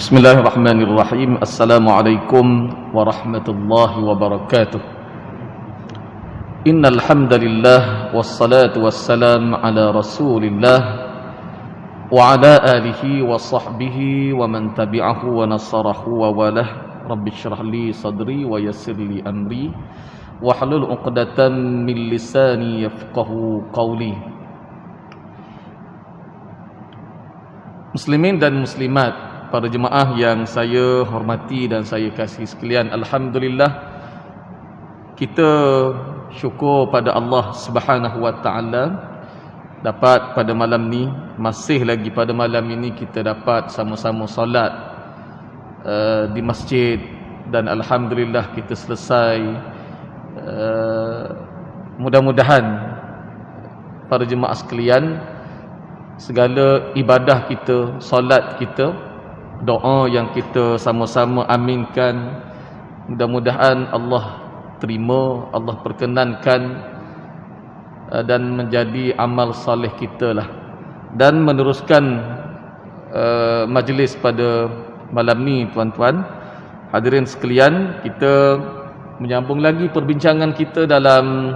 Bismillahirrahmanirrahim. Assalamualaikum warahmatullahi wabarakatuh. Innal hamdalillah wassalatu wassalam ala Rasulillah wa ala alihi wa sahbihi wa man tabi'ahu wa nasarahu wa walah. Rabbi shrah li sadri wa yassir li amri wa hlul 'uqdatam min lisani yafqahu qawli. Muslimin dan muslimat, para jemaah yang saya hormati dan saya kasih sekalian, alhamdulillah kita syukur pada Allah Subhanahu wa taala dapat pada malam ni, masih lagi pada malam ini kita dapat sama-sama solat di masjid, dan alhamdulillah kita selesai. Mudah-mudahan para jemaah sekalian, segala ibadah kita, solat kita, doa yang kita sama-sama aminkan, mudah-mudahan Allah terima, Allah perkenankan dan menjadi amal soleh kita lah, dan meneruskan majlis pada malam ni. Tuan-tuan hadirin sekalian, kita menyambung lagi perbincangan kita dalam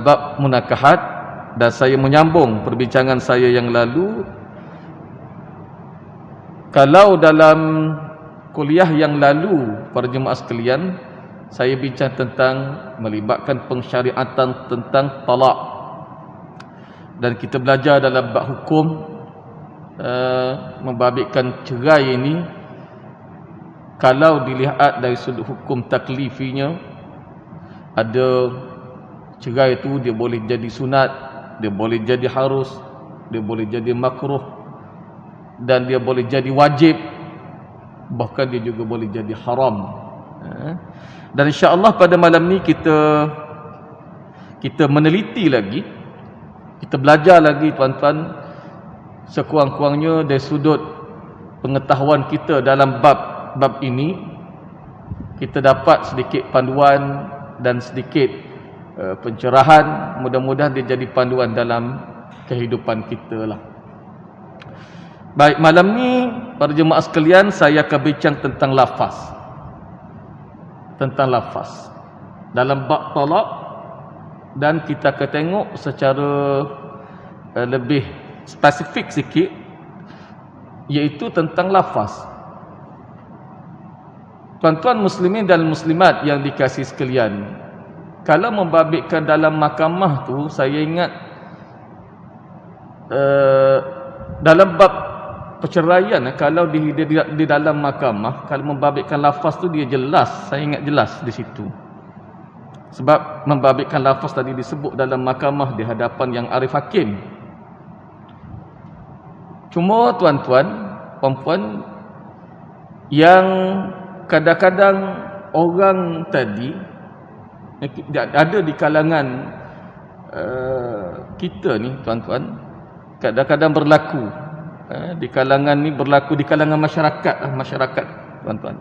bab munakahat, dan saya menyambung perbincangan saya yang lalu. Kalau dalam kuliah yang lalu, para jemaah sekalian, saya bincang tentang melibatkan pensyariatan tentang talak, dan kita belajar dalam bab hukum membabitkan cerai ini. Kalau dilihat dari sudut hukum taklifinya, ada cerai itu dia boleh jadi sunat, dia boleh jadi harus, dia boleh jadi makruh, dan dia boleh jadi wajib, bahkan dia juga boleh jadi haram. Dan insya-Allah pada malam ni kita meneliti lagi, kita belajar lagi tuan-tuan, sekurang-kurangnya dari sudut pengetahuan kita dalam bab ini, kita dapat sedikit panduan dan sedikit pencerahan. Mudah-mudahan dia jadi panduan dalam kehidupan kita lah. Baik, malam ni para jemaah sekalian, saya akan bincang tentang lafaz. Tentang lafaz dalam bab talak, dan kita akan tengok secara lebih spesifik sikit, iaitu tentang lafaz. Tuan-tuan muslimin dan muslimat yang dikasihi sekalian, kalau membabitkan dalam mahkamah tu, saya ingat dalam bab perceraian, kalau di dalam mahkamah, kalau membabitkan lafaz tu dia jelas, saya ingat jelas di situ. Sebab membabitkan lafaz tadi disebut dalam mahkamah di hadapan yang arif hakim. Cuma tuan-tuan, puan-puan, yang kadang-kadang orang tadi ada di kalangan kita ni tuan-tuan, kadang-kadang berlaku di kalangan ni, berlaku di kalangan masyarakat tuan-tuan.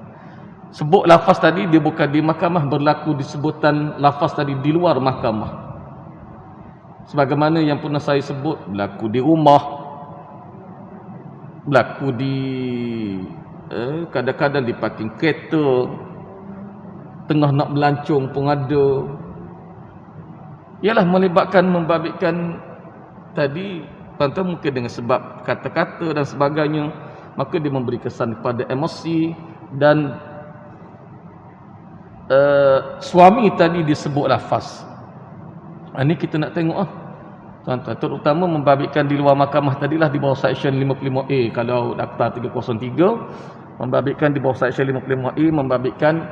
Sebut lafaz tadi dia bukan di mahkamah, berlaku disebutan lafaz tadi di luar mahkamah. Sebagaimana yang pernah saya sebut, berlaku di rumah, berlaku di kadang-kadang di parking kereta, tengah nak melancong pun ada. Ialah melibatkan, membabitkan tadi tuan-tuan, mungkin dengan sebab kata-kata dan sebagainya, maka dia memberi kesan kepada emosi, dan suami tadi disebut lafaz. Ini kita nak tengok tuan-tuan, terutama membabitkan di luar mahkamah tadilah, di bawah Seksyen 55A. Kalau Akta 303 membabitkan di bawah Seksyen 55A, membabitkan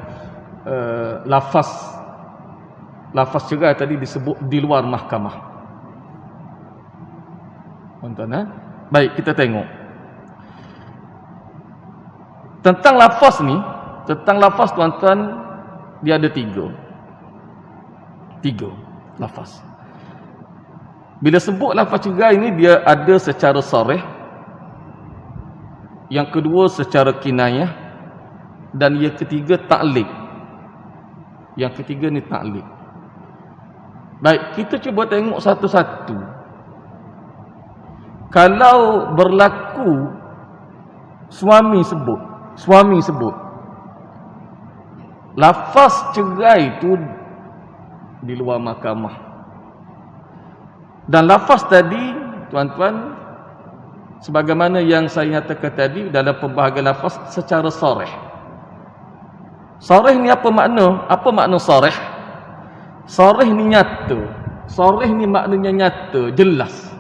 lafaz cerai tadi disebut di luar mahkamah. Tuan-tuan, baik, kita tengok tentang lafaz ni. Tentang lafaz tuan-tuan, dia ada tiga lafaz. Bila sebut lafaz cerai ini, dia ada secara sarih, yang kedua secara kinayah, dan yang ketiga ta'liq. Yang ketiga ni ta'liq. Baik, kita cuba tengok satu-satu. Kalau berlaku suami sebut. Lafaz cerai itu di luar mahkamah. Dan lafaz tadi, tuan-tuan, sebagaimana yang saya nyatakan tadi dalam pembahagian lafaz secara sarih. Sarih ni apa makna? Apa makna sarih? Sarih ni nyata. Sarih ni maknanya nyata, jelas.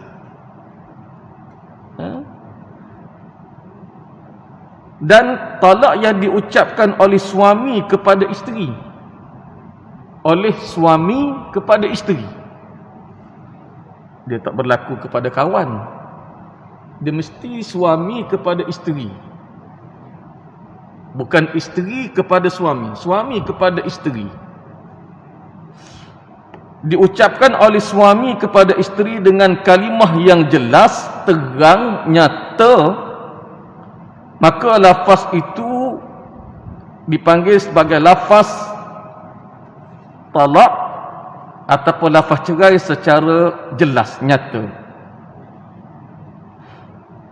Dan talak yang diucapkan oleh suami kepada isteri. Oleh suami kepada isteri. Dia tak berlaku kepada kawan. Dia mesti suami kepada isteri. Bukan isteri kepada suami. Suami kepada isteri. Diucapkan oleh suami kepada isteri dengan kalimah yang jelas, terang, nyata. Maka lafaz itu dipanggil sebagai lafaz talak ataupun lafaz cerai secara jelas, nyata.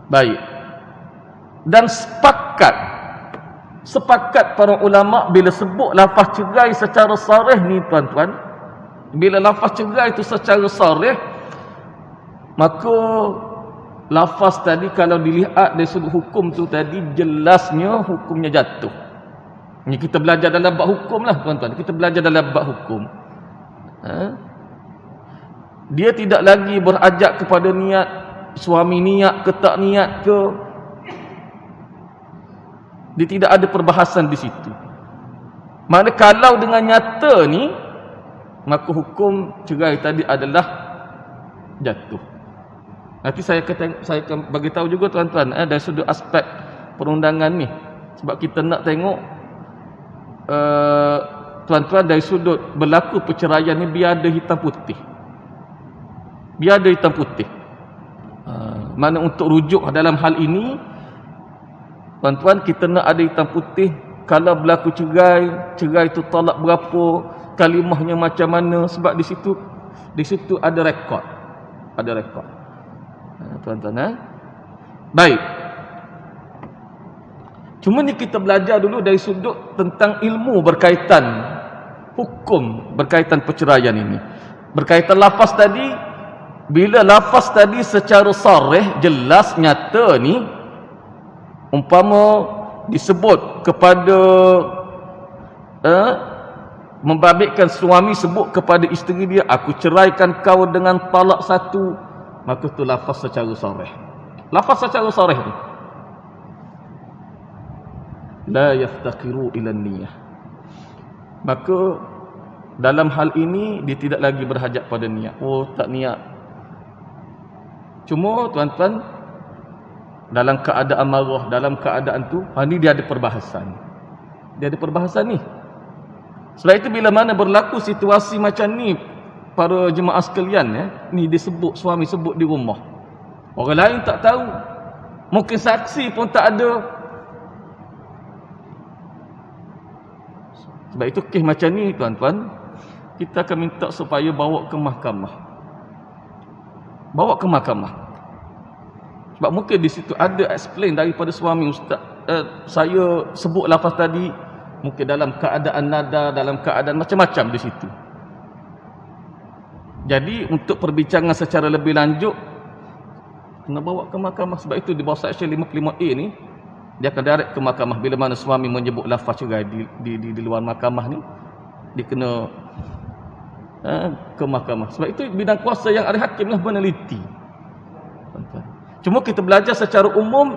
Baik. Dan sepakat para ulama bila sebut lafaz cerai secara sarih ni, tuan-tuan, bila lafaz cerai itu secara sarih, maka lafaz tadi kalau dilihat dari sudut hukum tu tadi, jelasnya hukumnya jatuh. Ni kita belajar dalam bab hukum lah, tuan-tuan. Kita belajar dalam bab hukum. Dia tidak lagi berajak kepada niat, suami niat ke tak niat ke. Dia tidak ada perbahasan di situ. Maknanya kalau dengan nyata ni, maka hukum cerai tadi adalah jatuh. Nanti saya akan bagi tahu juga, tuan-tuan, dari sudut aspek perundangan ni. Sebab kita nak tengok tuan-tuan dari sudut berlaku perceraian ni, biar ada hitam putih. Biar ada hitam putih. Mana untuk rujuk dalam hal ini, tuan-tuan, kita nak ada hitam putih. Kalau berlaku cerai itu talak berapa, kalimahnya macam mana. Sebab di situ ada rekod. Ada rekod. Tuan-tuan, baik. Cuma ni kita belajar dulu dari sudut tentang ilmu berkaitan hukum berkaitan perceraian ini. Berkaitan lafaz tadi, bila lafaz tadi secara sarih, jelas, nyata ni, umpama disebut kepada membabitkan suami sebut kepada isteri dia, aku ceraikan kau dengan talak satu, maka itu lafaz secara sarih. Lafaz secara sarih ni la yaftaqiru ila niyah. Maka dalam hal ini dia tidak lagi berhajat pada niat. Oh, tak niat. Cuma tuan-tuan, dalam keadaan marah, dalam keadaan tu, ni dia ada perbahasan. Dia ada perbahasan ni. Sebab itu bila mana berlaku situasi macam ni, para jemaah sekalian, ni disebut, suami sebut di rumah, orang lain tak tahu, mungkin saksi pun tak ada. Sebab itu kes macam ni, tuan-tuan, kita akan minta supaya bawa ke mahkamah. Bawa ke mahkamah. Sebab mungkin di situ ada explain daripada suami, ustaz, saya sebut lafaz tadi mungkin dalam keadaan nada, dalam keadaan macam-macam di situ. Jadi untuk perbincangan secara lebih lanjut, kena bawa ke mahkamah. Sebab itu di bawah section 55A ni, dia akan direct ke mahkamah. Bila mana suami menyebut lafaz cerai di luar mahkamah ni, dia kena ke mahkamah. Sebab itu bidang kuasa yang ada hakim lah meneliti. Cuma kita belajar secara umum,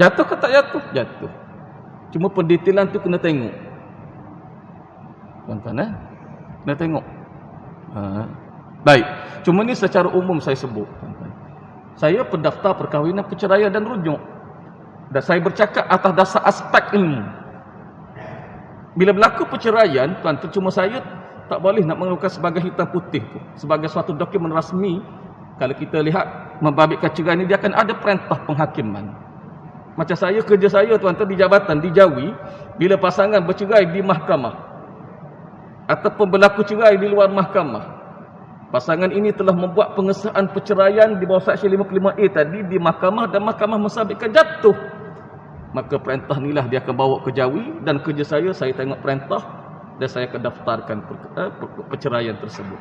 jatuh ke tak jatuh? Jatuh. Cuma pendetailan tu kena tengok. Tuan-tuan, kena tengok. Baik. Cuma ni secara umum saya sebut. Saya pendaftar perkahwinan, perceraian dan rujuk. Dan saya bercakap atas dasar aspek ilmu. Bila berlaku perceraian, tuan-tuan, cuma saya tak boleh nak mengeluarkan sebagai hitam putih tu, sebagai suatu dokumen rasmi. Kalau kita lihat membabitkan cerai ni, dia akan ada perintah penghakiman. Macam saya, kerja saya, tuan-tuan, di jabatan, di Jawi, bila pasangan bercerai di mahkamah ataupun berlaku cerai di luar mahkamah, pasangan ini telah membuat pengesahan perceraian di bawah section 55A tadi di mahkamah, dan mahkamah mensabitkan jatuh. maka perintah inilah dia akan bawa ke Jawi, dan kerja saya tengok perintah dan saya akan daftarkan perceraian tersebut.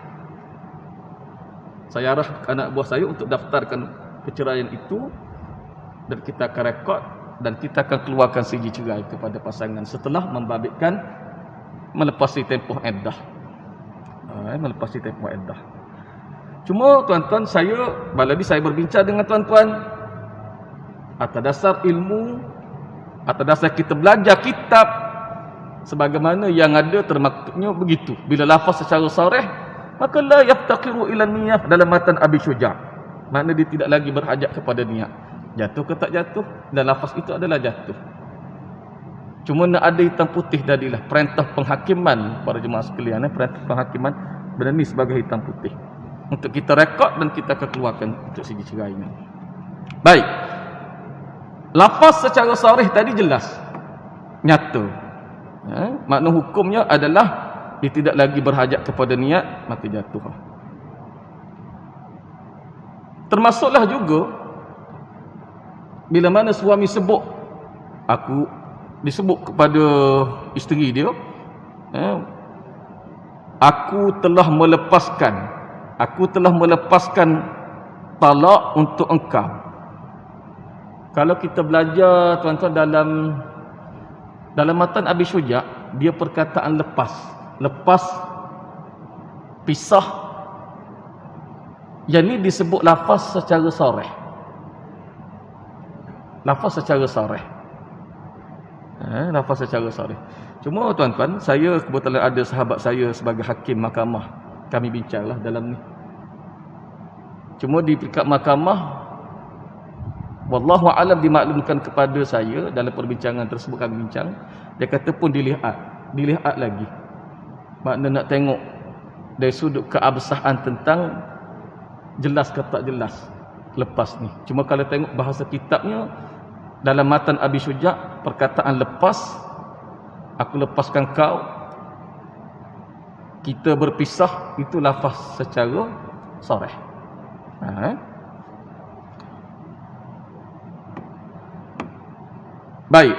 Saya arah anak buah saya untuk daftarkan perceraian itu, dan kita akan rekod dan kita akan keluarkan siji cerai kepada pasangan setelah membabitkan melepasi tempoh iddah. Melepasi tempoh iddah. Cuma tuan-tuan, baladi saya berbincang dengan tuan-tuan atas dasar ilmu, atas dasar kita belajar kitab sebagaimana yang ada termaktubnya begitu. Bila lafaz secara sarih, maka la yaftaqiru ila niyah dalam matan Abi Syuja'. Makna dia tidak lagi berhajat kepada niat. Jatuh ke tak jatuh, dan lafaz itu adalah jatuh. Cuma nak ada hitam putih tadilah perintah penghakiman para jemaah sekalian, perintah penghakiman benda ni sebagai hitam putih untuk kita rekod dan kita akan keluarkan untuk segi cerai ini. Baik. Lafaz secara sarih tadi jelas, nyata. Makna hukumnya adalah dia tidak lagi berhajat kepada niat, maka jatuh. Termasuklah juga bila mana suami disebut kepada isteri dia, aku telah melepaskan talak untuk engkau. Kalau kita belajar tuan-tuan dalam matan Abi Syuja', dia perkataan lepas pisah, yang ini disebut lafaz secara sarih. Lafaz secara sarih. Cuma tuan-tuan, saya kebetulan ada sahabat saya sebagai hakim mahkamah, kami bincanglah dalam ni. Cuma di peringkat mahkamah, wallahu alam, dimaklumkan kepada saya dalam perbincangan tersebut kami bincang, dia kata pun dilihat lagi. Makna nak tengok dari sudut keabsahan tentang jelas ke tak jelas lepas ni. Cuma kalau tengok bahasa kitabnya dalam matan Abi Syuja', perkataan lepas, aku lepaskan kau, kita berpisah, itu lafaz secara sarih. Baik.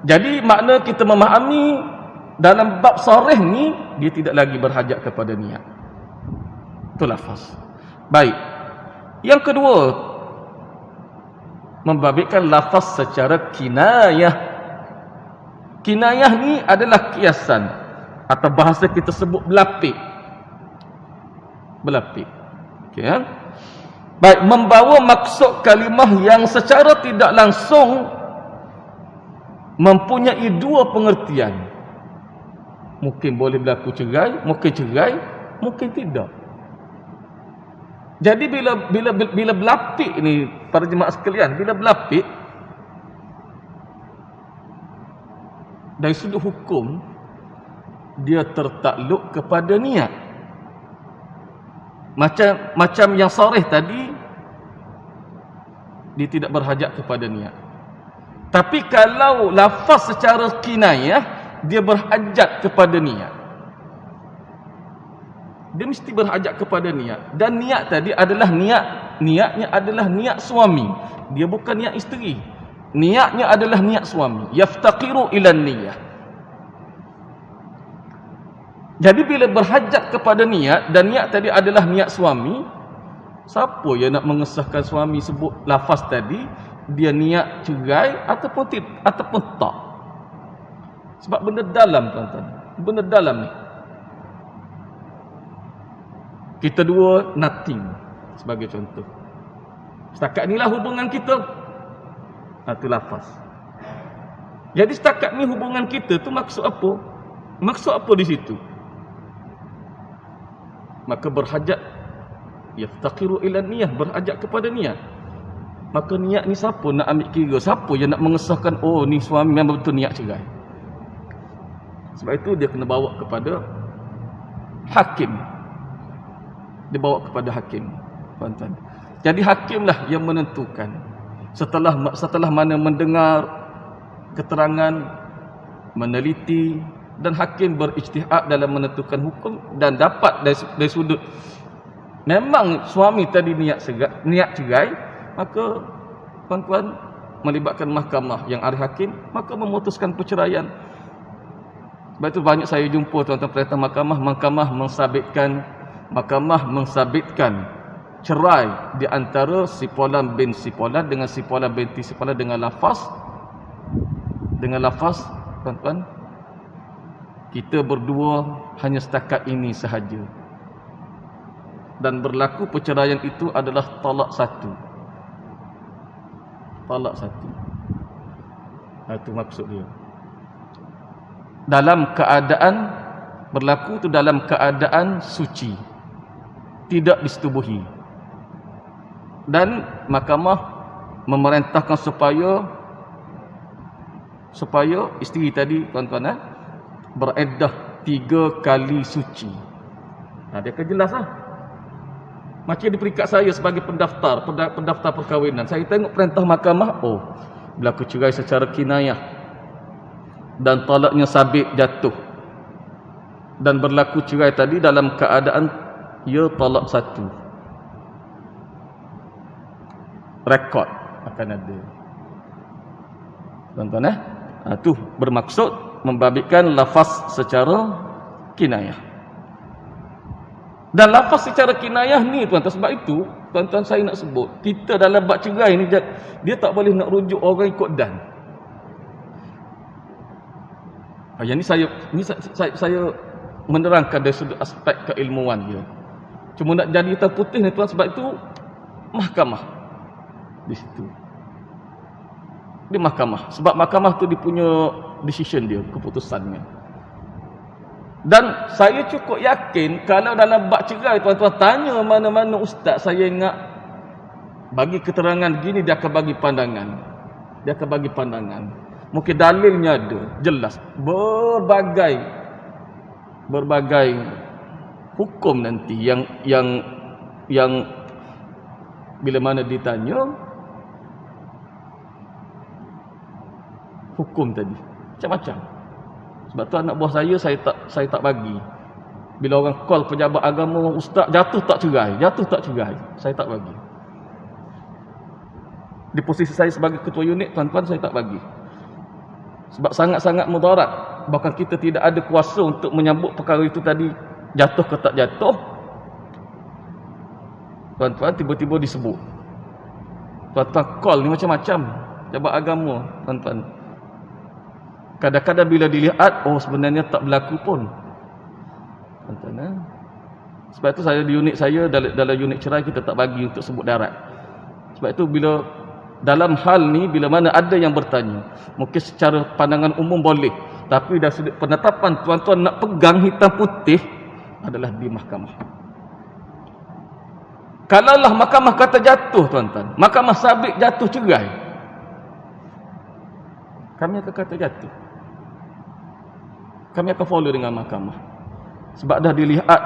Jadi makna kita memahami dalam bab sarih ni, dia tidak lagi berhajat kepada niat. Itu lafaz. Baik. Yang kedua, membabitkan lafaz secara kinayah. Kinayah ni adalah kiasan atau bahasa kita sebut belapik. Okey, baik, membawa maksud kalimah yang secara tidak langsung mempunyai dua pengertian. Mungkin boleh berlaku cerai, mungkin tidak. Jadi bila belapik ni para jemaah sekalian, bila belapik dari sudut hukum, dia tertakluk kepada niat. Macam yang sarih tadi, dia tidak berhajat kepada niat. Tapi kalau lafaz secara kinayah, dia berhajat kepada niat. Dia mesti berhajat kepada niat. Dan niat tadi adalah niatnya adalah niat suami. Dia bukan niat isteri. Niatnya adalah niat suami. Yaftaqiru ila niyah. Jadi bila berhajat kepada niat, dan niat tadi adalah niat suami, siapa yang nak mengesahkan suami sebut lafaz tadi, dia niat cerai ataupun tak? Sebab benda dalam, tuan-tuan. Benda dalam ni. Kita dua nothing, sebagai contoh. Setakat inilah hubungan kita. Itu lafaz. Jadi setakat ni hubungan kita tu maksud apa? Maksud apa di situ? Maka berhajat, yaftaqiru ila niyah, berhajat kepada niat. Maka niat ni siapa nak ambil kira? Siapa yang nak mengesahkan, oh ni suami memang betul niat cerai? Sebab itu dia kena bawa kepada hakim. Dia bawa kepada hakim, tuan-tuan. Jadi hakimlah yang menentukan. Setelah mana mendengar keterangan, meneliti, dan hakim berijtihad dalam menentukan hukum, dan dapat dari sudut memang suami tadi niat cerai, maka tuan-tuan melibatkan mahkamah yang ahli hakim, maka memutuskan perceraian. Sebab itu banyak saya jumpa tuan-tuan perintah mahkamah mensabitkan cerai di antara si Fulan bin si Fulan dengan si Fulan binti si Fulan dengan lafaz tuan-tuan, kita berdua hanya setakat ini sahaja, dan berlaku perceraian itu adalah talak satu. Itu maksud dia. Dalam keadaan berlaku itu dalam keadaan suci, tidak disetubuhi, dan mahkamah memerintahkan supaya isteri tadi tuan-tuan bereddah 3 kali suci. Dia akan jelas lah. Macam di peringkat saya sebagai pendaftar perkahwinan, saya tengok perintah mahkamah, berlaku cerai secara kinayah dan talaknya sabit jatuh, dan berlaku cerai tadi dalam keadaan ia talak satu. Rekod akan ada, tuan-tuan. Itu bermaksud membabitkan lafaz secara kinayah. Dan lafaz secara kinayah ni tuan-tuan, sebab itu tuan-tuan saya nak sebut, kita dalam bab cerai ni dia tak boleh nak rujuk orang ikut dan. Yang ni saya menerangkan dari sudut aspek keilmuan dia. Cuma nak jadi hitam putih ni tuan, sebab itu mahkamah di situ. Di mahkamah, sebab mahkamah tu dia punya decision dia, keputusannya. Dan saya cukup yakin kalau dalam bab cerai tuan-tuan tanya mana-mana ustaz, saya ingat bagi keterangan gini dia akan bagi pandangan. Mungkin dalilnya ada, jelas. Berbagai hukum nanti yang bila mana ditanya hukum tadi macam-macam. Sebab tu anak buah saya tak bagi. Bila orang call pejabat agama, ustaz jatuh tak cerai, saya tak bagi. Di posisi saya sebagai ketua unit tuan-tuan, saya tak bagi. Sebab sangat-sangat mudarat. Bahkan kita tidak ada kuasa untuk menyambut perkara itu tadi jatuh ke tak jatuh. Tuan-tuan tiba-tiba disebut. Tuan-tuan call ni macam-macam pejabat agama, tuan-tuan. Kadang-kadang bila dilihat, sebenarnya tak berlaku pun, tuan-tuan. Sebab itu saya di unit saya, dalam unit cerai kita tak bagi untuk sebut darat. Sebab itu bila dalam hal ni, bila mana ada yang bertanya, mungkin secara pandangan umum boleh, tapi dari sudut penetapan tuan-tuan nak pegang hitam putih adalah di mahkamah. Kalaulah mahkamah kata jatuh tuan-tuan, mahkamah sabit jatuh cerai, kami akan kata jatuh, kami akan follow dengan mahkamah. Sebab dah dilihat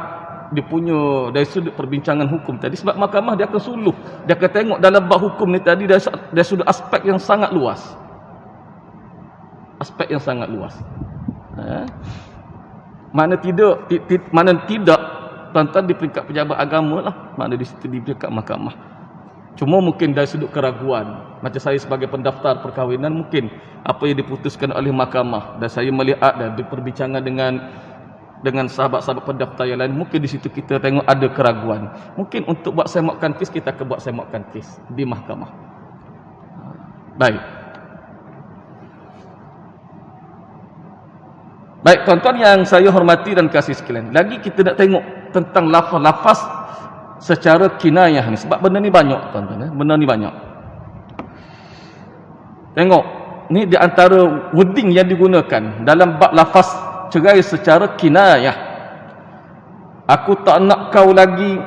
dia punya dari sudut perbincangan hukum tadi. Sebab mahkamah dia akan suluh, dia akan tengok dalam bab hukum ni tadi dari sudut aspek yang sangat luas. Mana tidak tuan-tuan di peringkat pejabat agama lah, mana di situ di peringkat mahkamah. Cuma mungkin dari sudut keraguan, macam saya sebagai pendaftar perkahwinan, mungkin apa yang diputuskan oleh mahkamah, dan saya melihat dan diperbincangan dengan sahabat-sahabat pendaftar yang lain, mungkin di situ kita tengok ada keraguan. Mungkin untuk buat semakkan kes, kita akan buat semakkan kes di mahkamah. Baik tuan-tuan yang saya hormati dan kasih sekalian, lagi kita nak tengok tentang lafaz secara kinayah ni. Sebab benda ni banyak tuan-tuan, benda ni banyak. Tengok, ni di antara wording yang digunakan dalam bab lafaz cerai secara kinayah. Aku tak nak kau lagi,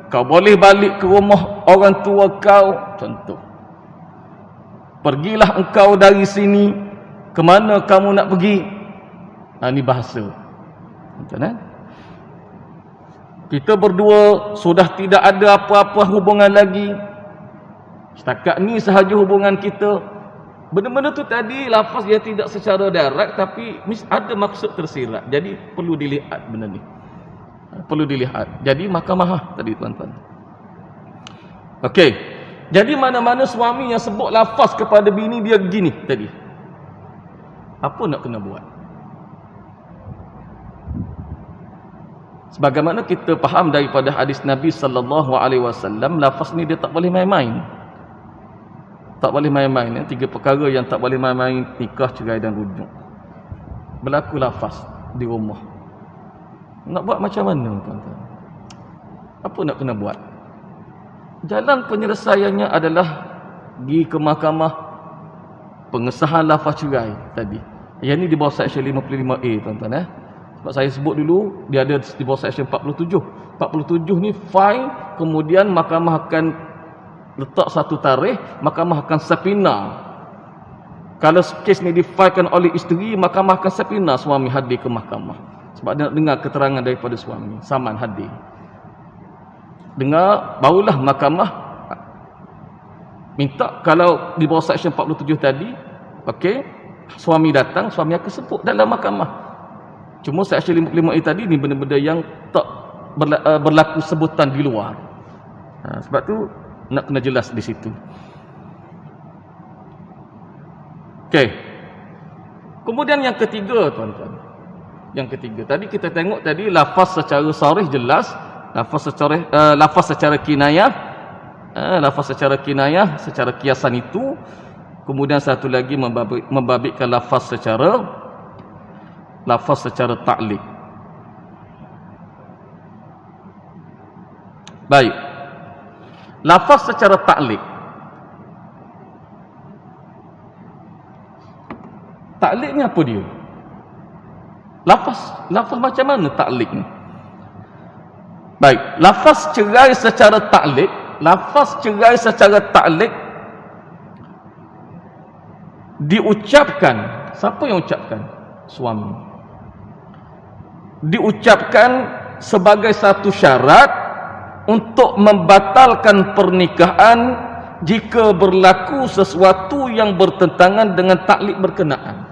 kau boleh balik ke rumah orang tua kau, contoh. Pergilah engkau dari sini, ke mana kamu nak pergi? Ini bahasa, tuan-tuan. Kita berdua sudah tidak ada apa-apa hubungan lagi, setakat ni sahaja hubungan kita. Benda-benda tu tadi lafaz dia tidak secara direct, tapi ada maksud tersirat. Jadi perlu dilihat benda ni, perlu dilihat. Jadi mahkamah tadi tuan-tuan. Okey, Jadi mana-mana suami yang sebut lafaz kepada bini dia gini tadi, apa nak kena buat? Sebagaimana kita faham daripada hadis Nabi sallallahu alaihi wasallam, lafaz ni dia tak boleh main-main. Tak boleh main-main. Tiga perkara yang tak boleh main-main: nikah, cerai dan rujuk. Berlaku lafaz di rumah. Nak buat macam mana, tuan-tuan? Apa nak kena buat? Jalan penyelesaiannya adalah pergi ke mahkamah, pengesahan lafaz cerai tadi. Yang ni di bawah Seksyen 55A, tuan-tuan. Sebab saya sebut dulu, dia ada di bawah Seksyen 47. 47 ni fine, kemudian mahkamah akan letak satu tarikh, mahkamah akan sapina. Kalau kes ni difailkan oleh isteri, mahkamah akan sapina suami hadir ke mahkamah. Sebab dia nak dengar keterangan daripada suami, saman hadir. Dengar, barulah mahkamah minta. Kalau di bawah Seksyen 47 tadi, okey, suami datang, suami akan sebut dalam mahkamah. Cuma Seksyen 55A tadi ni benda-benda yang tak berlaku sebutan di luar. Sebab tu nak kena jelas di situ. Okey. Kemudian yang ketiga, tuan-tuan. Yang ketiga, tadi kita tengok tadi lafaz secara sarih jelas, lafaz secara kinayah, lafaz secara kinayah, secara kiasan itu. Kemudian satu lagi membabitkan lafaz secara ta'liq. Baik. Lafaz secara ta'liq. Ta'liq ni apa dia? Lafaz macam mana ta'liq ni? Baik, lafaz cerai secara ta'liq, diucapkan, siapa yang ucapkan? Suami. Diucapkan sebagai satu syarat untuk membatalkan pernikahan jika berlaku sesuatu yang bertentangan dengan ta'liq berkenaan.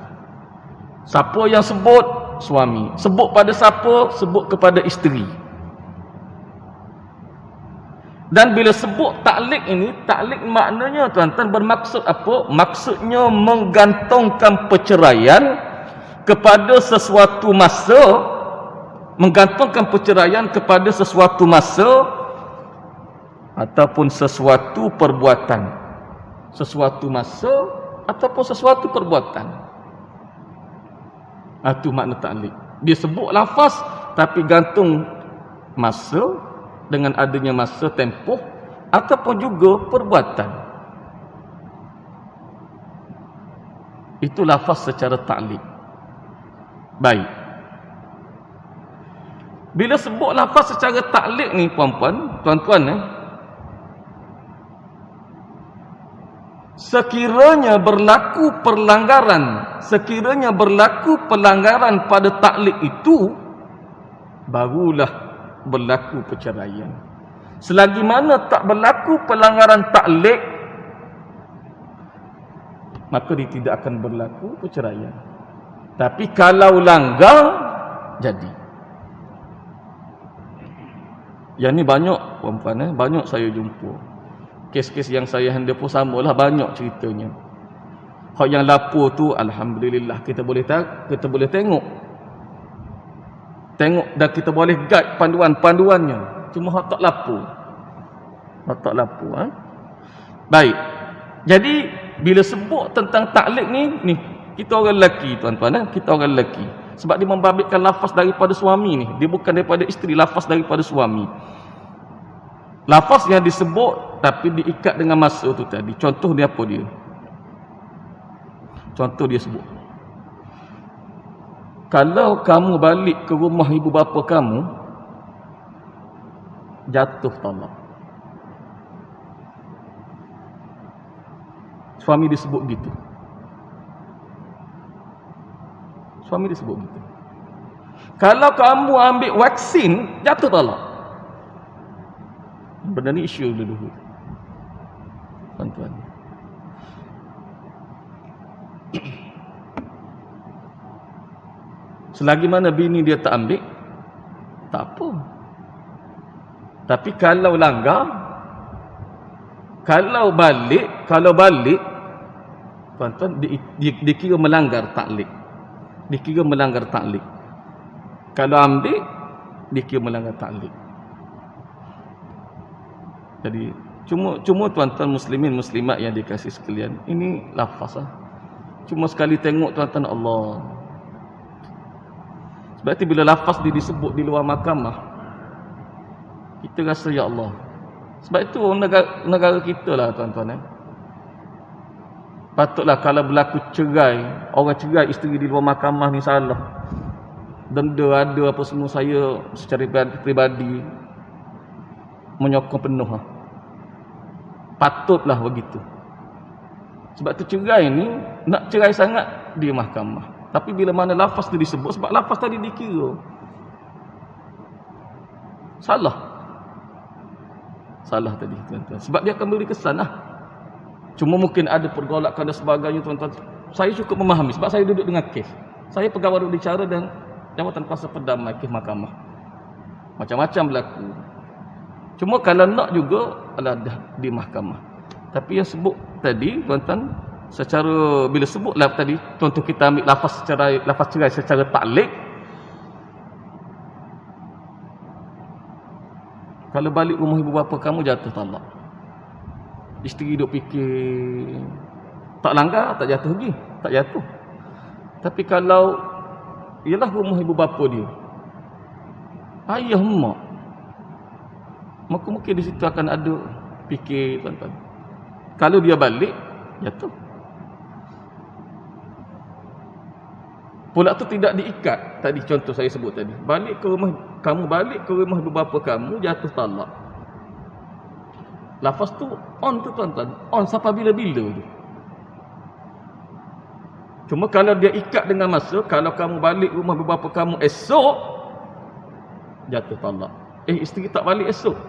Siapa yang sebut? Suami. Sebut pada siapa? Sebut kepada isteri. Dan bila sebut ta'liq ini, ta'liq maknanya, tuan-tuan, bermaksud apa? Maksudnya menggantungkan perceraian kepada sesuatu masa, menggantungkan perceraian kepada sesuatu masa ataupun sesuatu perbuatan. Sesuatu masa ataupun sesuatu perbuatan. Itu makna ta'liq. Dia sebut lafaz tapi gantung masa, dengan adanya masa tempoh ataupun juga perbuatan. Itu lafaz secara ta'liq. Baik. Bila sebut lafaz secara ta'liq ni, puan-puan, tuan-tuan, sekiranya berlaku pelanggaran pada ta'liq itu, barulah berlaku perceraian. Selagi mana tak berlaku pelanggaran ta'liq, maka dia tidak akan berlaku perceraian. Tapi kalau langgar, jadi. Yang ni banyak, puan-puan, banyak saya jumpa. Kes-kes yang saya handle pun samalah, banyak ceritanya. Hak yang lapor tu, alhamdulillah, kita boleh tengok dan kita boleh guide panduannya. Cuma hak tak lapor. Baik. Jadi bila sebut tentang ta'liq ni kita orang lelaki, tuan-tuan, kita orang lelaki. Sebab dia membabitkan lafaz daripada suami ni. Dia bukan daripada isteri, lafaz daripada suami. Lafaz yang disebut tapi diikat dengan masa tu tadi. Contoh dia apa dia? Contoh dia sebut, kalau kamu balik ke rumah ibu bapa kamu, jatuh talak. Suami disebut gitu. Suami disebut gitu. Kalau kamu ambil vaksin, jatuh talak. Benda ni isu dulu, tuan-tuan. Selagi mana bini dia tak ambil, tak apa. Tapi kalau langgar, Kalau balik tuan-tuan, dikira melanggar taklid. Dikira melanggar taklid. Kalau ambil, dikira melanggar taklid. Jadi cuma tuan-tuan muslimin muslimat yang dikasih sekalian, ini lafaz lah. Cuma sekali tengok tuan-tuan, Allah. Sebab itu bila lafaz disebut di luar mahkamah, kita rasa ya Allah. Sebab itu negara kita lah tuan-tuan. Patutlah kalau berlaku cerai, orang cerai isteri di luar mahkamah ni salah. Denda ada apa semua, saya secara peribadi menyokong penuh lah. Patutlah begitu. Sebab tu cerai ni nak cerai sangat di mahkamah. Tapi bila mana lafaz tu disebut, sebab lafaz tadi dikira salah tadi tuan-tuan. Sebab dia akan beri kesan lah. Cuma mungkin ada pergolakan dan sebagainya tuan-tuan. Saya cukup memahami sebab saya duduk dengan kes. Saya pegawai duduk bicara dan jawatan kuasa perdamai kes mahkamah. Macam-macam berlaku. Cuma kalau nak juga adalah di mahkamah. Tapi yang sebut tadi tuan-tuan, secara bila sebut tadi contoh kita ambil lafaz cerai secara taklid, kalau balik rumah ibu bapa kamu jatuh talak, isteri duk fikir tak langgar, tak jatuh lagi, tak jatuh. Tapi kalau ialah rumah ibu bapa dia, ayah mak, maka mungkin di situ akan ada fikir tuan-tuan. Kalau dia balik, jatuh. Pula tu tidak diikat. Tadi contoh saya sebut tadi. Balik ke rumah ibu bapa kamu, jatuh talak. Lafaz tu on tu tuan-tuan. On sampai bila-bila tu. Cuma kalau dia ikat dengan masa, kalau kamu balik rumah ibu bapa kamu esok, jatuh talak. Isteri tak balik esok.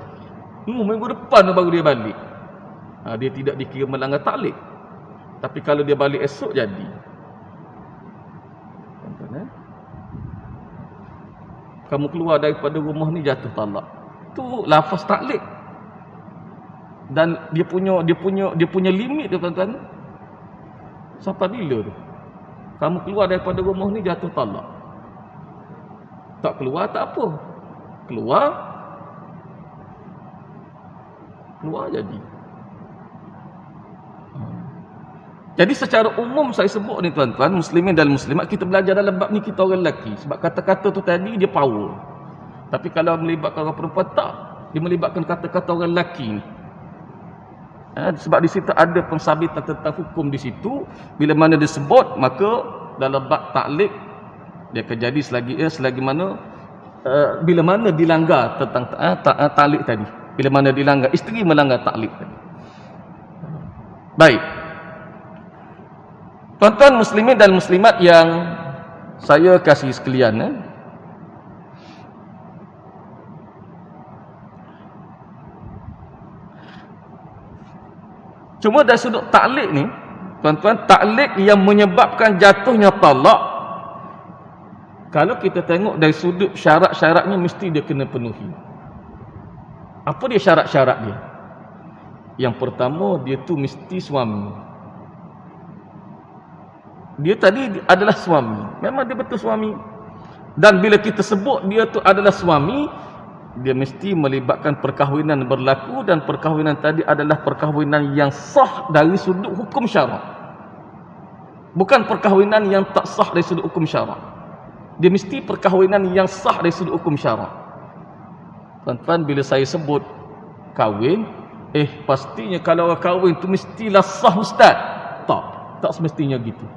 Minggu depan baru dia balik. Dia tidak dikira melanggar taklid. Tapi kalau dia balik esok, jadi. Kamu keluar daripada rumah ni, jatuh talak. Tu lafaz taklid. Dan dia punya limit tu tuan-tuan. Sampai bila tu? Kamu keluar daripada rumah ni, jatuh talak. Tak keluar tak apa. Keluar jadi. Jadi secara umum saya sebut ni tuan-tuan, muslimin dan muslimat, kita belajar dalam bab ni kita orang lelaki. Sebab kata-kata tu tadi dia power. Tapi kalau melibatkan orang perempuan, tak. Dia melibatkan kata-kata orang lelaki ni. Sebab di situ ada pensabitan tentang hukum di situ. Bila mana disebut, maka dalam bab taklid dia akan jadi selagi mana bila mana dilanggar tentang taklid tadi. Bila mana dilanggar, isteri melanggar taklid tadi. Baik. Tuan-tuan muslimin dan muslimat yang saya kasih sekalian, cuma dari sudut taklid ni, tuan-tuan, taklid yang menyebabkan jatuhnya talak, kalau kita tengok dari sudut syarat-syaratnya, mesti dia kena penuhi. Apa dia syarat-syarat dia? Yang pertama, dia tu mesti suami. Dia tadi adalah suami. Memang dia betul suami. Dan bila kita sebut dia tu adalah suami, dia mesti melibatkan perkahwinan berlaku, dan perkahwinan tadi adalah perkahwinan yang sah dari sudut hukum syarak. Bukan perkahwinan yang tak sah dari sudut hukum syarak. Dia mesti perkahwinan yang sah dari sudut hukum syarak. Tuan-tuan, bila saya sebut kahwin, pastinya kalau orang kahwin tu mestilah sah ustaz. Tak semestinya gitu.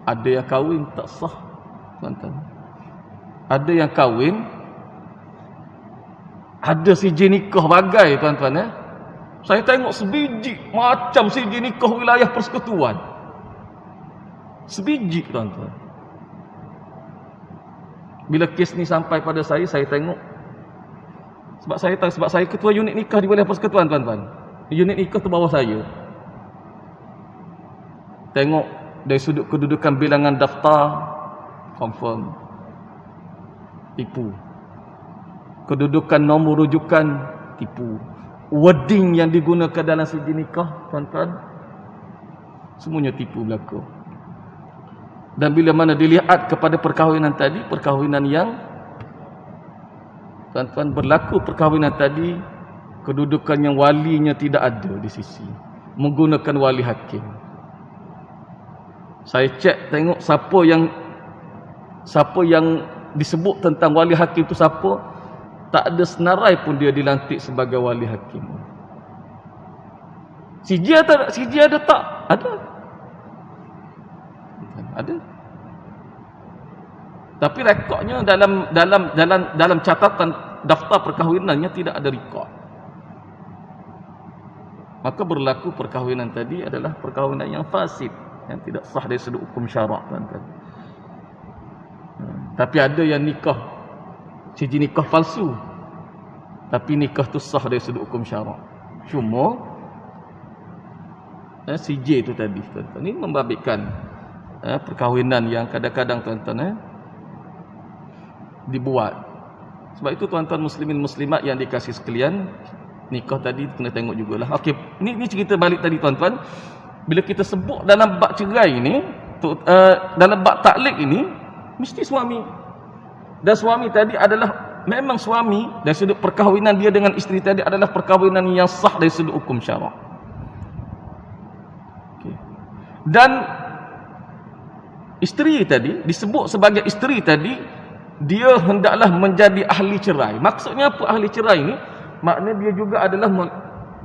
Ada yang kahwin tak sah, tuan-tuan. Ada yang kahwin, ada sijil nikah bagai, tuan-tuan. Saya tengok sebiji macam sijil nikah wilayah persekutuan. Sebiji, tuan-tuan. Bila kes ni sampai pada saya tengok. Sebab saya ketua unit nikah di wilayah persekutuan, tuan-tuan. Unit nikah tu bawah saya. Tengok dari sudut kedudukan bilangan daftar, confirm, tipu. Kedudukan nombor rujukan, tipu. wording yang digunakan dalam sijil nikah, tuan-tuan, semuanya tipu belaka. Dan bila mana dilihat kepada perkahwinan tadi, perkahwinan yang tuan-tuan berlaku, perkahwinan tadi kedudukan yang walinya tidak ada di sisi, menggunakan wali hakim. Saya cek tengok siapa yang disebut tentang wali hakim itu siapa, tak ada senarai pun dia dilantik sebagai wali hakim. Sijil ada tak? Ada. Tapi rekodnya dalam catatan daftar perkahwinannya tidak ada rekod. Maka berlaku perkahwinan tadi adalah perkahwinan yang fasid, yang tidak sah dari sudut hukum syarak, tuan-tuan. Tapi ada yang nikah, sijil nikah palsu, tapi nikah tu sah dari sudut hukum syarak. Cuma sijil itu tadi, tuan-tuan, ini membabitkan perkahwinan yang kadang-kadang, tuan-tuan, dibuat. Sebab itu, tuan-tuan muslimin muslimat yang dikasih sekalian, nikah tadi kena tengok jugalah. Okey, ni cerita balik tadi, tuan-tuan. Bila kita sebut dalam bab cerai ini, dalam bab taklid ini, mesti suami. Dan suami tadi adalah memang suami, dari sudut perkahwinan dia dengan isteri tadi adalah perkahwinan yang sah dari sudut hukum syarak. Okay. Dan isteri tadi, disebut sebagai isteri tadi, dia hendaklah menjadi ahli cerai. Maksudnya apa ahli cerai ini? Maknanya dia juga adalah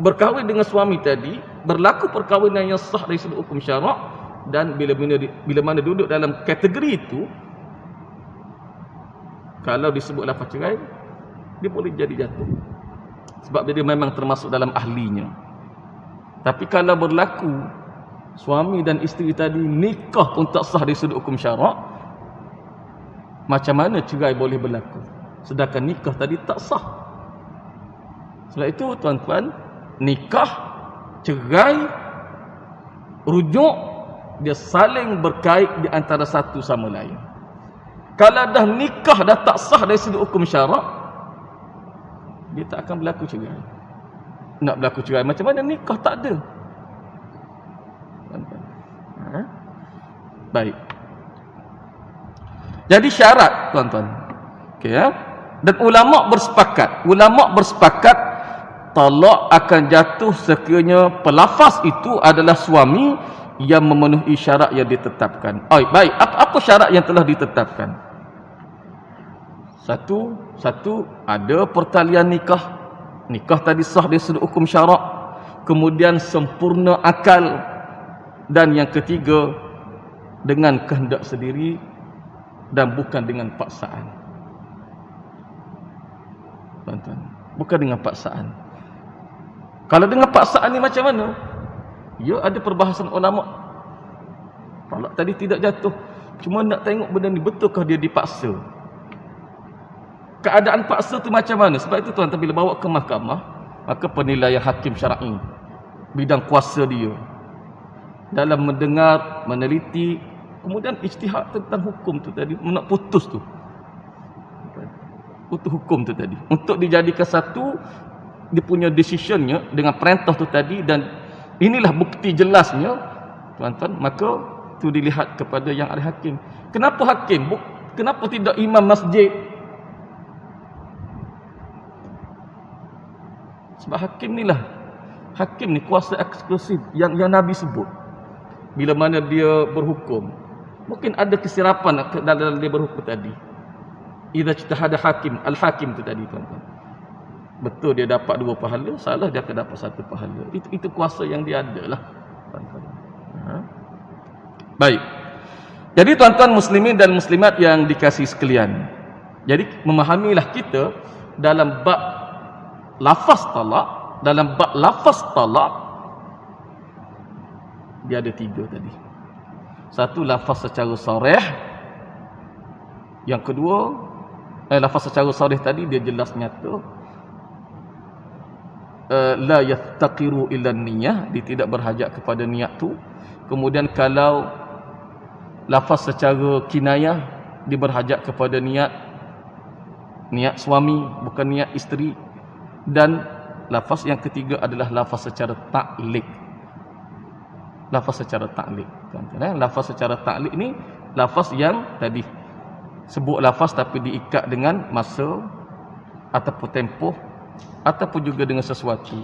berkahwin dengan suami tadi, berlaku perkahwinan yang sah dari sudut hukum syarak, dan bila mana duduk dalam kategori itu, kalau disebut lafaz cerai, dia boleh jadi jatuh. Sebab dia memang termasuk dalam ahlinya. Tapi kalau berlaku suami dan isteri tadi nikah pun tak sah dari sudut hukum syarak, macam mana cerai boleh berlaku? Sedangkan nikah tadi tak sah. Sebab itu, tuan-tuan, nikah, cerai, rujuk, dia saling berkait di antara satu sama lain. Kalau dah nikah dah tak sah dari sudut hukum syarak, dia tak akan berlaku cerai. Nak berlaku cerai macam mana? Nikah tak ada. Baik. Jadi syarat, tuan-tuan. Okey, ya. Dan ulama bersepakat talak akan jatuh sekiranya pelafaz itu adalah suami yang memenuhi syarat yang ditetapkan. Baik, apa syarat yang telah ditetapkan? Satu, ada pertalian nikah. Nikah tadi sah dari sudut hukum syarak. Kemudian sempurna akal. Dan yang ketiga, dengan kehendak sendiri dan bukan dengan paksaan. Tuan-tuan, bukan dengan paksaan. Kalau dengan paksaan ni macam mana? Ya, ada perbahasan ulama. Talak tadi tidak jatuh. Cuma nak tengok benda ni betulkah dia dipaksa. Keadaan paksa tu macam mana? Sebab itu, tuan-tuan, bila bawa ke mahkamah, maka penilaian hakim syar'i, bidang kuasa dia, dalam mendengar, meneliti, kemudian ijtihad tentang hukum tu tadi, nak putus tu, putus hukum tu tadi, untuk dijadikan satu, dia punya decisionnya dengan perintah tu tadi, dan inilah bukti jelasnya, tuan-tuan, maka tu dilihat kepada yang ada hakim. Kenapa hakim? Kenapa tidak imam masjid? Sebab hakim ni kuasa eksklusif yang Nabi sebut. Bila mana dia berhukum, mungkin ada kesilapan dalam dia berhukum tadi. Idza ijtahada hakim, al-hakim tu tadi, tuan-tuan. Betul dia dapat 2 pahala, salah dia akan dapat 1 pahala. Itu kuasa yang dia ada lah, tuan-tuan. Baik. Jadi, tuan-tuan muslimin dan muslimat yang dikasihi sekalian, jadi memahamilah kita dalam bab lafaz talak, dia ada 3 tadi. Satu, lafaz secara sarih. Yang kedua, lafaz secara sarih tadi dia jelas nyata. La yaftaqiru illa niyyah, dia tidak berhajat kepada niat tu. Kemudian kalau lafaz secara kinayah, dia berhajat kepada niat suami, bukan niat isteri. Dan lafaz yang ketiga adalah lafaz secara ta'liq. Lafaz secara ta'liq. Lafaz secara ta'liq ni lafaz yang tadi sebut lafaz tapi diikat dengan masa ataupun tempoh ataupun juga dengan sesuatu.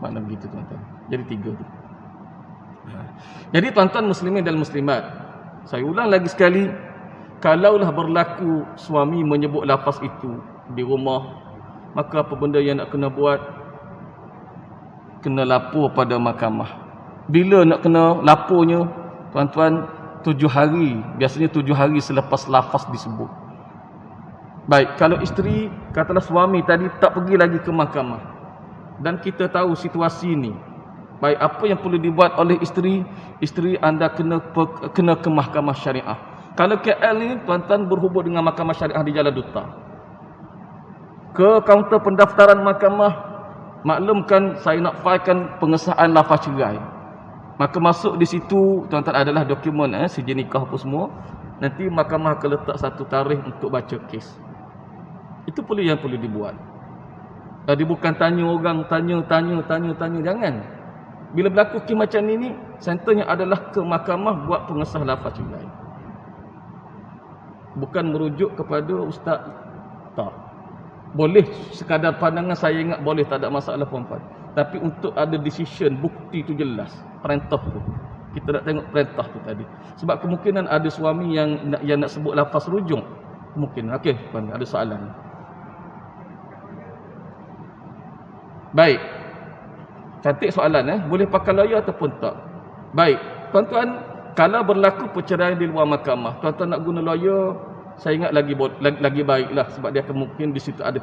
Makna begitu tuan-tuan. Jadi 3 tu. Jadi tuan-tuan muslimin dan muslimat, saya ulang lagi sekali, kalaulah berlaku suami menyebut lafaz itu di rumah, maka apa benda yang nak kena buat? Kena lapor pada mahkamah. Bila nak kena lapornya? Tuan-tuan, 7 hari. Biasanya 7 hari selepas lafaz disebut. Baik, kalau isteri, katalah suami tadi tak pergi lagi ke mahkamah, dan kita tahu situasi ni, baik, apa yang perlu dibuat oleh isteri? Isteri anda kena ke mahkamah syariah. Kalau KL ni, tuan-tuan berhubung dengan mahkamah syariah di Jalan Duta. Ke kaunter pendaftaran mahkamah, maklumkan saya nak filekan pengesahan lafaz cerai. Maka masuk di situ, tuan-tuan, adalah dokumen sijil nikah apa semua. Nanti mahkamah akan letak satu tarikh untuk baca kes. Itu yang perlu dibuat. Dia bukan tanya orang, tanya. Jangan. Bila berlaku kes macam ni, senternya adalah ke mahkamah buat pengesah lafaz cerai. Bukan merujuk kepada ustaz. Tak. Boleh sekadar pandangan saya ingat boleh, tak ada masalah puan-puan. Tapi untuk ada decision, bukti tu jelas, perintah tu. Kita nak tengok perintah tu tadi. Sebab kemungkinan ada suami yang nak sebut lafaz rujung. Mungkin. Okey, puan, ada soalan. Baik. Cantik soalan boleh pakai lawyer ataupun tak? Baik. Tuan-tuan, kalau berlaku perceraian di luar mahkamah, tuan-tuan nak guna lawyer, saya ingat lagi baiklah, sebab dia akan mungkin di situ ada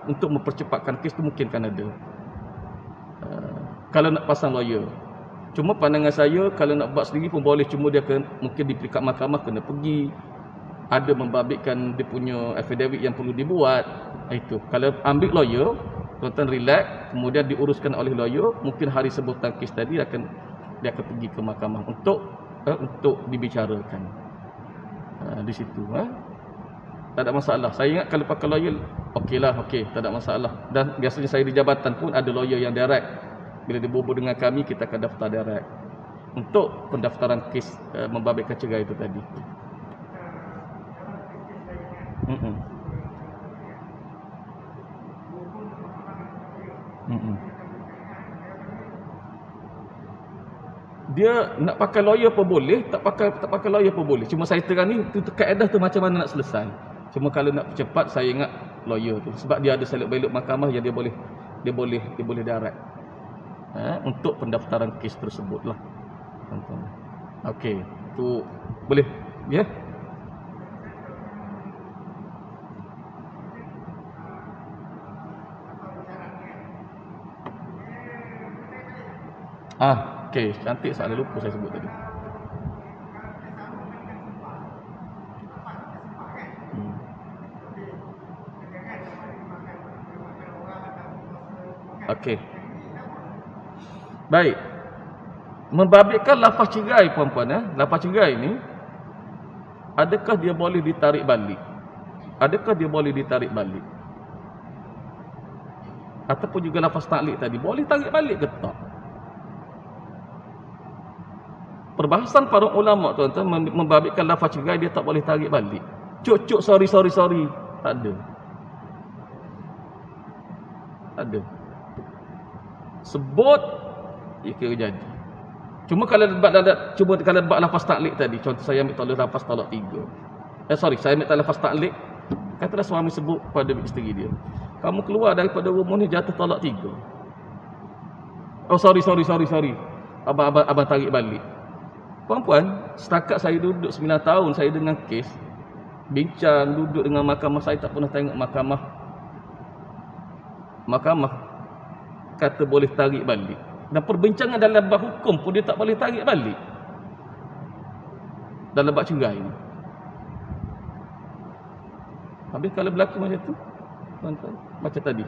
untuk mempercepatkan kes tu mungkin kan ada. Kalau nak pasang lawyer. Cuma pandangan saya, kalau nak buat sendiri pun boleh, cuma dia mungkin di peringkat mahkamah kena pergi, ada membabitkan dia punya affidavit yang perlu dibuat. Itu. Kalau ambil lawyer, tuan-tuan relax, kemudian diuruskan oleh lawyer, mungkin hari sebutan kes tadi dia akan pergi ke mahkamah untuk dibicarakan. Di situ tak ada masalah. Saya ingat kalau pakai lawyer okeylah, tak ada masalah. Dan biasanya saya di jabatan pun ada lawyer yang direct. Bila dia berhubung dengan kami, kita akan daftar direct untuk pendaftaran kes membabitkan cerai itu tadi. Dia nak pakai lawyer pun boleh, tak pakai lawyer pun boleh. Cuma saya terang ni, kaedah tu macam mana nak selesai. Cuma kalau nak cepat, saya ingat lawyer tu, sebab dia ada selok belok mahkamah yang dia boleh direct untuk pendaftaran kes tersebut lah. Okey, tu boleh ya. Okey, cantik, salah lupa saya sebut tadi. Okey. Baik. Membabitkan lafaz cerai puan-puan lafaz cerai ni, adakah dia boleh ditarik balik? Adakah dia boleh ditarik balik? Ataupun juga lafaz ta'liq tadi, boleh tarik balik ke tak? Perbahasan para ulama tuan-tuan membabitkan lafaz cerai, dia tak boleh tarik balik. Cuk sorry. Tak ada. Ada. Sebut ia kira jadi. Cuma kalau debat lafaz ta'liq tadi, contoh saya ambil lafaz talak 3. Saya ambil lafaz ta'liq. Katalah suami sebut pada isteri dia, kamu keluar daripada rumah ni jatuh talak 3. Oh sorry. Abang tarik balik. Puan-puan, setakat saya duduk 9 tahun saya dengan kes, bincang, duduk dengan mahkamah, saya tak pernah tengok mahkamah kata boleh tarik balik. Dan perbincangan dalam bab hukum pun dia tak boleh tarik balik dalam bab cerai ni. Habis kalau berlaku macam tu, tuan-tuan, macam tadi,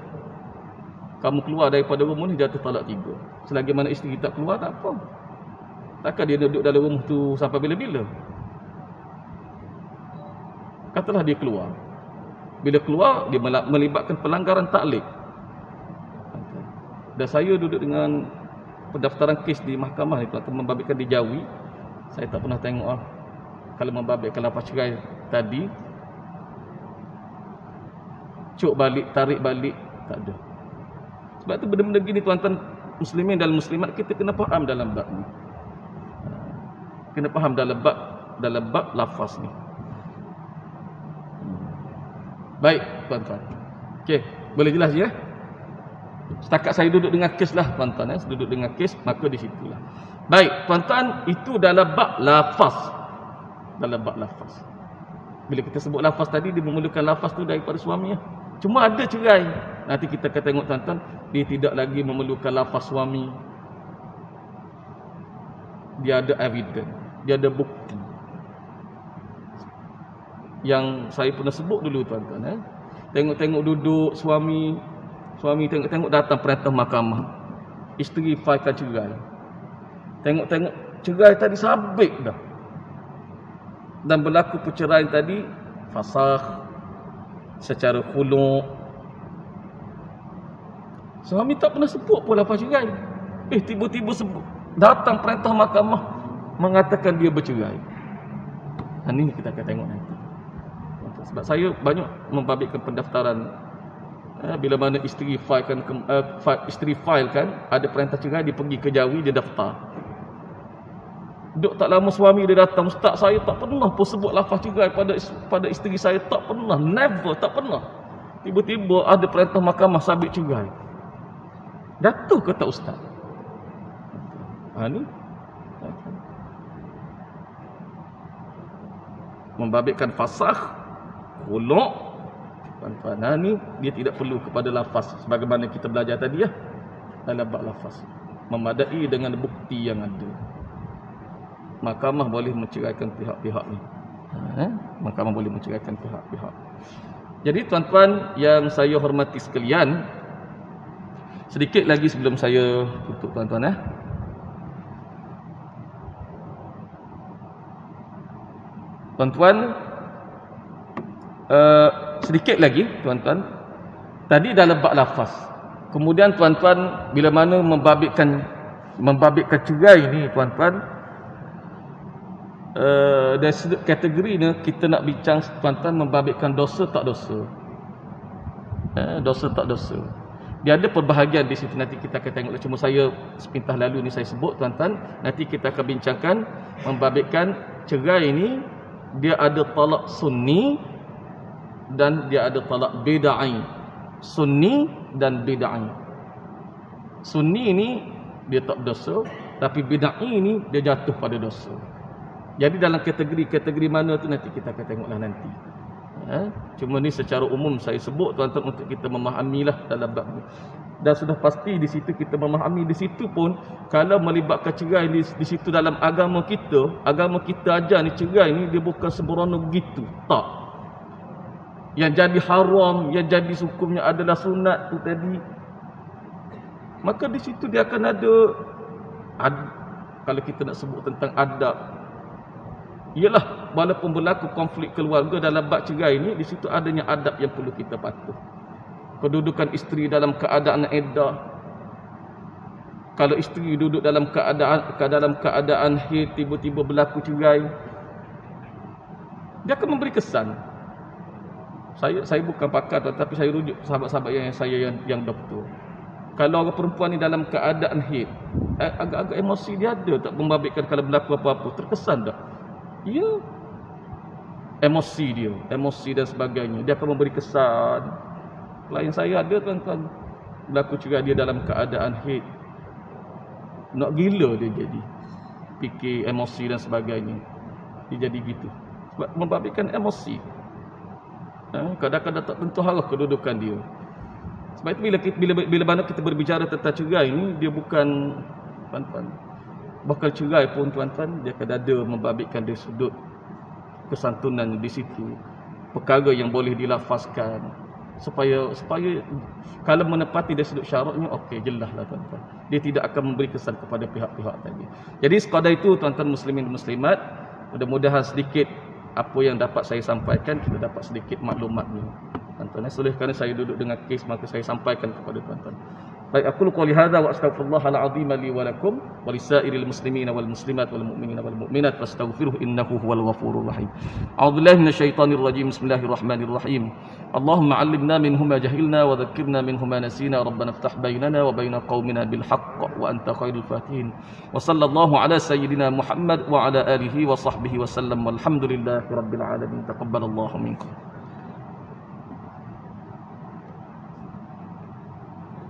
kamu keluar daripada rumah ni jatuh talak 3. Selagi mana isteri tak keluar, tak apa. Takkan dia duduk dalam rumah tu sampai bila-bila? Katalah dia keluar. Bila keluar, dia melibatkan pelanggaran ta'liq. Dan saya duduk dengan pendaftaran kes di mahkamah itu atau membabitkan di Jawi, saya tak pernah tengok kalau membabitkan lafaz cerai tadi cuk balik, tarik balik, tak ada. Sebab tu benda-benda gini tuan-tuan muslimin dan muslimat, kita kena faham dalam bab ni. Kena faham dalam bab lafaz ni. Baik tuan-tuan. Okey, boleh jelas ya? Setakat saya duduk dengan kes lah tuan-tuan, duduk dengan kes, maka di situlah. Baik tuan-tuan, itu dalam bab lafaz. Dalam bab lafaz. Bila kita sebut lafaz tadi, dia memerlukan lafaz tu daripada suami ya. Cuma ada cerai. Nanti kita akan tengok tuan-tuan, dia tidak lagi memerlukan lafaz suami. Dia ada evidence, dia ada bukti. Yang saya pernah sebut dulu tuan-tuan, tengok-tengok duduk suami tengok-tengok datang perintah mahkamah, isteri filekan cerai. Tengok-tengok cerai tadi sabit dah. Dan berlaku perceraian tadi fasakh secara khulu'. Suami tak pernah sebut pun lafaz cerai. Tiba-tiba sebut, datang perintah mahkamah mengatakan dia bercerai. Ini kita akan tengok nanti. Sebab saya banyak membabitkan pendaftaran bila mana isteri filekan ada perintah cerai, dia pergi ke Jawi, dia daftar. Duk tak lama suami dia datang, ustaz saya tak pernah pun sebut lafaz cerai pada isteri saya, tak pernah, never, tak pernah. Tiba-tiba ada perintah mahkamah sabit cerai. Jatuh ke tak ustaz? Ni membabitkan fasakh, khulu'. Tuan-tuan, ni dia tidak perlu kepada lafaz sebagaimana kita belajar tadi ya. Dalam bab lafaz memadai dengan bukti yang ada. Mahkamah boleh menceraikan pihak-pihak ni. Mahkamah boleh menceraikan pihak-pihak. Jadi tuan-tuan yang saya hormati sekalian, sedikit lagi sebelum saya tutup tuan-tuan Tuan-tuan, sedikit lagi tuan-tuan. Tadi dalam bab lafaz. Kemudian tuan-tuan bila mana membabitkan cerai ni tuan-tuan, dari sudut kategori ni kita nak bincang tuan-tuan membabitkan dosa tak dosa. Dosa tak dosa. Dia ada perbahagian di situ, nanti kita akan tengok. Cuma saya sepintas lalu ni saya sebut tuan-tuan, nanti kita akan bincangkan membabitkan cerai ini. Dia ada talak sunni dan dia ada talak bid'ah. Sunni dan bid'ah. Sunni ini dia tak berdosa, tapi bid'ah ini dia jatuh pada dosa. Jadi dalam kategori mana tu nanti kita akan tengoklah nanti. Cuma ni secara umum saya sebut tuan-tuan untuk kita memahamilah dalam bab ni. Dan sudah pasti di situ kita memahami, di situ pun kalau melibatkan cerai di situ dalam agama kita ajar ni cerai ni dia bukan sembrono begitu. Tak. Yang jadi haram, yang jadi hukumnya adalah sunat tu tadi. Maka di situ dia akan ada kalau kita nak sebut tentang adab, ialah walaupun berlaku konflik keluarga dalam bab cerai ni, di situ adanya adab yang perlu kita patuh. Kedudukan isteri dalam keadaan iddah. Kalau isteri duduk dalam keadaan haid, tiba-tiba berlaku cerai, dia akan memberi kesan. Saya bukan pakar, tetapi saya rujuk sahabat-sahabat yang doktor. Kalau orang perempuan ni dalam keadaan haid, agak-agak emosi dia ada tak membabitkan kalau berlaku apa-apa, terkesan tak? Ya, emosi dan sebagainya, dia akan memberi kesan. Klien saya ada tuan-tuan, berlaku cerai dia dalam keadaan haid, nak gila dia jadi, fikir emosi dan sebagainya, dia jadi gitu sebab membabitkan emosi. Kadang-kadang tak tentu arah kedudukan dia. Sebab itu bila mana kita berbicara tentang cerai ini, dia bukan tuan-tuan, bakal cerai pun tuan-tuan, dia akan ada membabitkan dari sudut kesantunan di situ, perkara yang boleh dilafazkan supaya kalau menepati dari sudut syaratnya, okey, jelaslah tuan-tuan, dia tidak akan memberi kesan kepada pihak-pihak tadi. Jadi sekadar itu tuan-tuan muslimin dan muslimat, mudah-mudahan sedikit apa yang dapat saya sampaikan, kita dapat sedikit maklumat ni tuan-tuan. Oleh kerana saya duduk dengan kes, maka saya sampaikan kepada tuan-tuan. Baik, aku qouli hadza wa astaghfirullahal azim li wa lakum wa lisairil muslimina wal muslimat wal mu'minina wal mu'minat fastaghfiruhu innahu huwal ghafurur rahim. A'udzubillahi minasyaitonir rajim. Bismillahirrahmanirrahim. Allahumma 'allimna minhu ma jahilna wa dhakkirna minhu ma nasina. Rabbana iftah bainana wa baina qaumina bil haqq wa anta khairul fatihin. Wa sallallahu ala sayyidina Muhammad wa ala alihi wa sahbihi wa sallam. Walhamdulillahi rabbil alamin. Taqabbalallahu minkum.